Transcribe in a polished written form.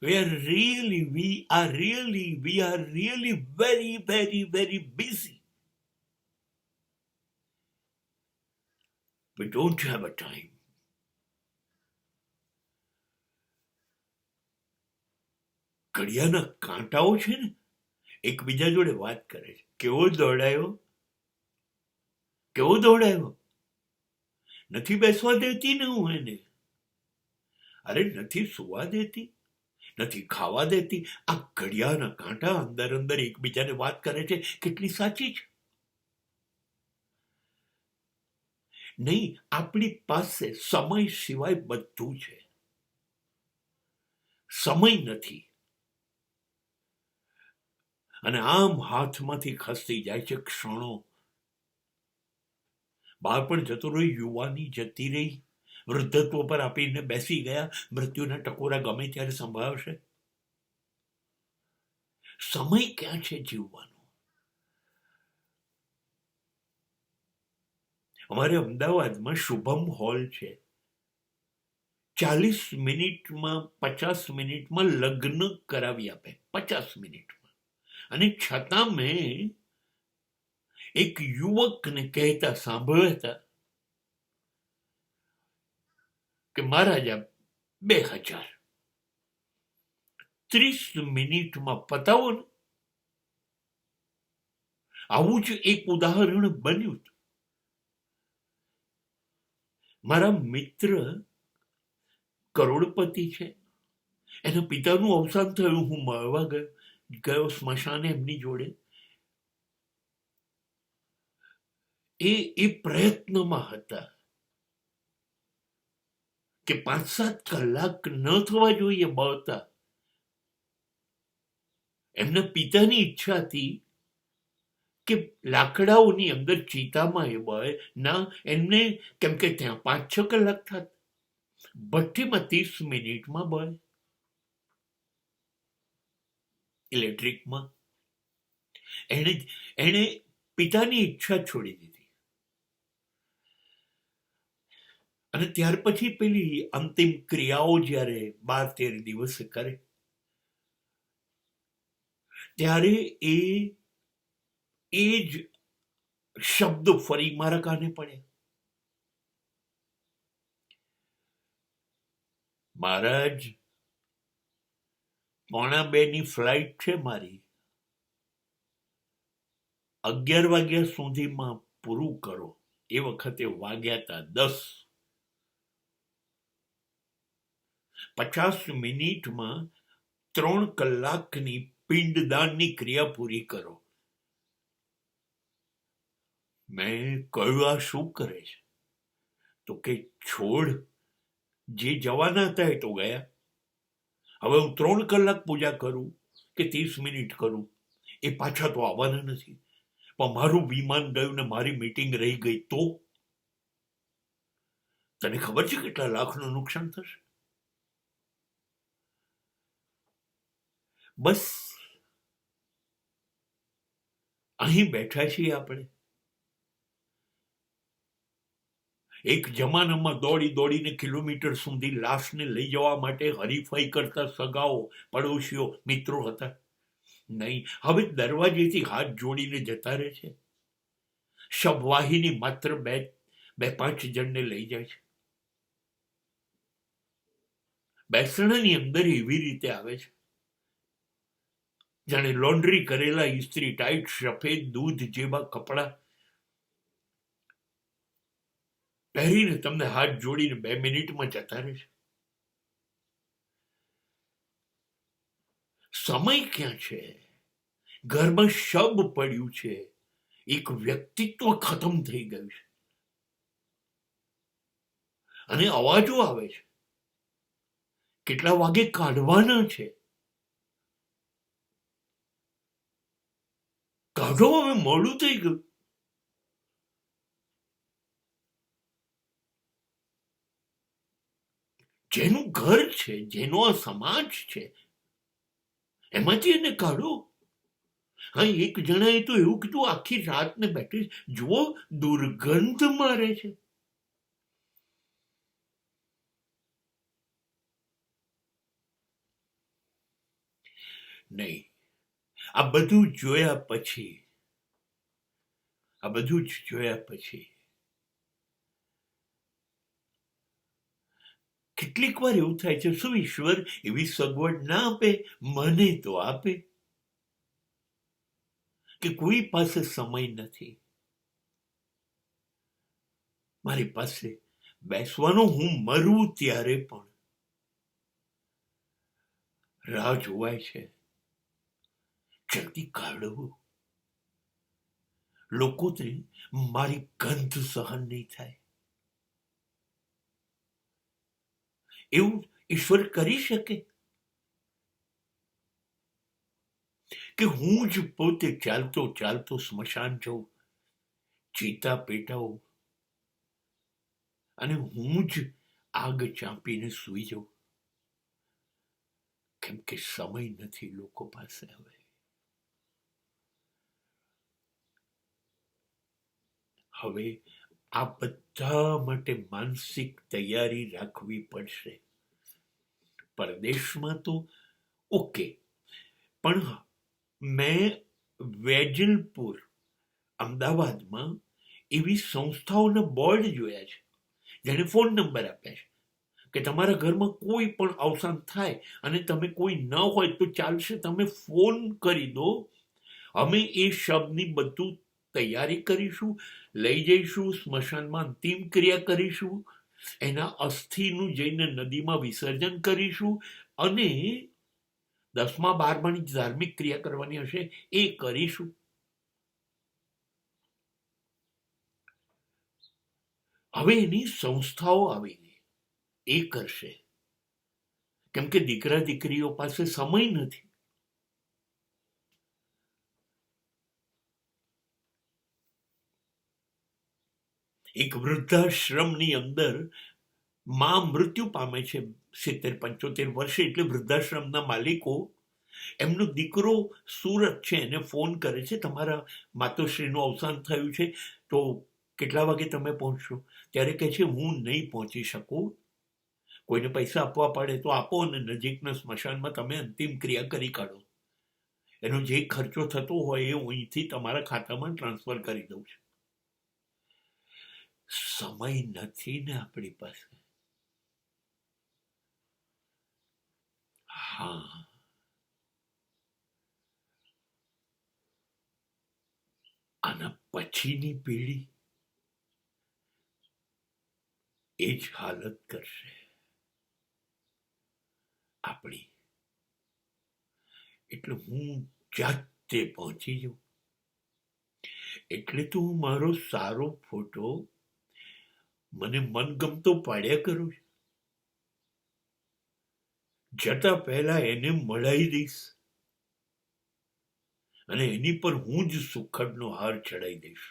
We are really very, very, very busy. We don't have a time. ઘડિયાના કાંટાઓ છે ને એકબીજા જોડે વાત કરે છે. કેવો દોડાયો, નથી બેસવા દેતી ને હું એને, અરે નથી સુવા દેતી, નથી ખાવા દેતી. આ ઘડિયાળના કાંટા અંદર અંદર એકબીજાને વાત કરે છે. કેટલી સાચી છે? નહીં, આપણી પાસે સમય સિવાય બધું છે, સમય નથી. અને આમ હાથમાંથી ખસતી જાય છે ક્ષણો. બાળપણ જતું રહ્યું, યુવાની જતી રહી, વૃદ્ધત્વ પર આપીને બેસી ગયા. મૃત્યુના ટકોરા ગમે ત્યારે સંભળાવશે. સમય ક્યાં છે જીવવાનો? અમારે અમદાવાદમાં શુભમ હોલ છે. 40 મિનિટમાં 50 મિનિટમાં લગ્ન કરાવી આપે, 50 મિનિટમાં. અને છતાં મેં એક યુવકને કહેતા સાંભળ્યા હતા કે મહારાજા 2000 30 મિનિટમાં પતાવો ને. આવું જ એક ઉદાહરણ બન્યું. મારા મિત્ર કરોડપતિ છે, એના પિતાનું અવસાન થયું. હું મળવા ગયો સ્મશાને એમની જોડે. એ પ્રયત્નમાં હતા કે 5-7 કલાક ન થવા જોઈએ બળતા. એમના પિતાની ઈચ્છા હતી કે લાકડાઓની અંદર ચિતામાં એ બળે ના. એમને કેમ કે ત્યાં 5-6 કલાક થાત, ભઠ્ઠીમાં 30 મિનિટમાં બળે, ઇલેક્ટ્રિકમાં. એને પિતાની ઈચ્છા છોડી દીધી. અને ત્યાર પછી પેલી અંતિમ ક્રિયાઓ જ્યારે 12-13 દિવસે કરે, ત્યારે એ જ શબ્દ ફરી મારા કાને પડ્યા. મહારાજ, 1:45 ફ્લાઇટ છે મારી, 11 વાગ્યા સુધીમાં પૂરું કરો. એ વખતે વાગ્યા હતા 10. 50 મિનિટમાં 3 કલાકની પિંડદાનની ક્રિયા પૂરી કરો. મેં કહ્યું, આ શું કરે છે? તો કે છોડ, જે જવાના હતા એ તો ગયા. હવે હું 3 કલાક પૂજા કરું કે 30 મિનિટ કરું, એ પાછા તો આવવાના નથી. પણ મારું વિમાન ગયું ને મારી મીટિંગ રહી ગઈ તો તને ખબર છે કેટલા લાખનું નુકસાન થશે? બસ અહીં બેઠા છીએ આપણે. એક જમાનામાં દોડી દોડીને કિલોમીટર સુધી લાશને લઈ જવા માટે હરીફાઈ કરતા સગાઓ, પડોશીઓ, મિત્રો હતા. નહીં, હવે દરવાજેથી હાથ જોડીને જતા રહે છે. શબવાહિની માત્ર 2-5 જણને લઈ જાય છે. બેસણાની અંદર એવી રીતે આવે છે જાણે લોન્ડ્રી કરેલા, ઇસ્ત્રી ટાઈટ, સફેદ દૂધ જેવા કપડા પહેરીને તમને હાથ જોડીને 2 મિનિટમાં જતા રહેશે. સમય ક્યાં છે? ઘરમાં શબ પડ્યું છે, એક વ્યક્તિત્વ ખતમ થઈ ગયું છે. અને અવાજો આવે છે, કેટલા વાગે કાઢવાના છે. કાઢો, હવે મોડું થઈ ગયું. જેનું ઘર છે, જેનો આ સમાજ છે, એમાંથી એને કાઢો. હા, એક જણાએ તો એવું કીધું, આખી રાતને બેઠી જુઓ, દુર્ગંધ મારે છે. નહીં, આ બધું જોયા પછી કેટલીક વાર એવું થાય છે, શું ઈશ્વર એવી સગવડ ના આપે? મને તો આપે કે કોઈ પાસે સમય નથી, મારી પાસે બેસવાનો, હું મરું ત્યારે પણ રાહ જોવાય છે, જલ્દી કાઢો. લોકોને મારી ગંધ સહન નહીં થાય. એવું ઈશ્વર કરી શકે કે હું જ પોતે ચાલતો ચાલતો સ્મશાન જઉં, ચિતા પેટાવું અને હું જ આગ ચાંપીને સૂઈ જાઉં? કેમ કે સમય નથી લોકો પાસે. હવે આ બધા માટે માનસિક તૈયારી રાખવી પડશે. પરદેશમાં તો ઓકે, પણ મેં વેજલપુર, અમદાવાદમાં એવી સંસ્થાઓના બોર્ડ જોયા છે જેને ફોન નંબર આપ્યા છે કે તમારા ઘરમાં કોઈ પણ અવસાન થાય અને તમે કોઈ ન હોય તો ચાલશે, તમે ફોન કરી દો, અમે એ શબની બધું તૈયારી કરીશું, લઈ જઈશું સ્મશાનમાં, અંતિમ ક્રિયા કરીશું, એના અસ્થિનું જઈને નદીમાં વિસર્જન કરીશું અને 10મા 12માની ધાર્મિક ક્રિયા કરવાની હશે એ કરીશું. હવે એની સંસ્થાઓ આવી ગઈ, એ કરશે, કેમ કે દીકરા દીકરીઓ પાસે સમય નથી. એક વૃદ્ધાશ્રમની અંદર માં મૃત્યુ પામે છે 70-75 વર્ષે, એટલે વૃદ્ધાશ્રમના માલિકો એમનો દીકરો સુરત છે એને ફોન કરે છે, તમારા માતોશ્રીનું અવસાન થયું છે, તો કેટલા વાગે તમે પહોંચશો? ત્યારે કહે છે હું નહીં પહોંચી શકું, કોઈને પૈસા આપવા પડે તો આપો અને નજીકના સ્મશાનમાં તમે અંતિમ ક્રિયા કરી કાઢો, એનો જે ખર્ચો થતો હોય એ હું અહીંથી તમારા ખાતામાં ટ્રાન્સફર કરી દઉં છું. સમય નથી ને આપણી પાસે. હા, આના પછીની પેઢી એ જ હાલત કરશે આપણી. એટલે હું જાતે પહોંચી જાઉં, એટલે તો હું મારો સારો ફોટો મને મનગમતો પાડ્યા કરું છું, જતા પહેલા એને મળાવી દઈશ અને એની પર હું જ સુખડનો હાર ચડાવી દઈશ.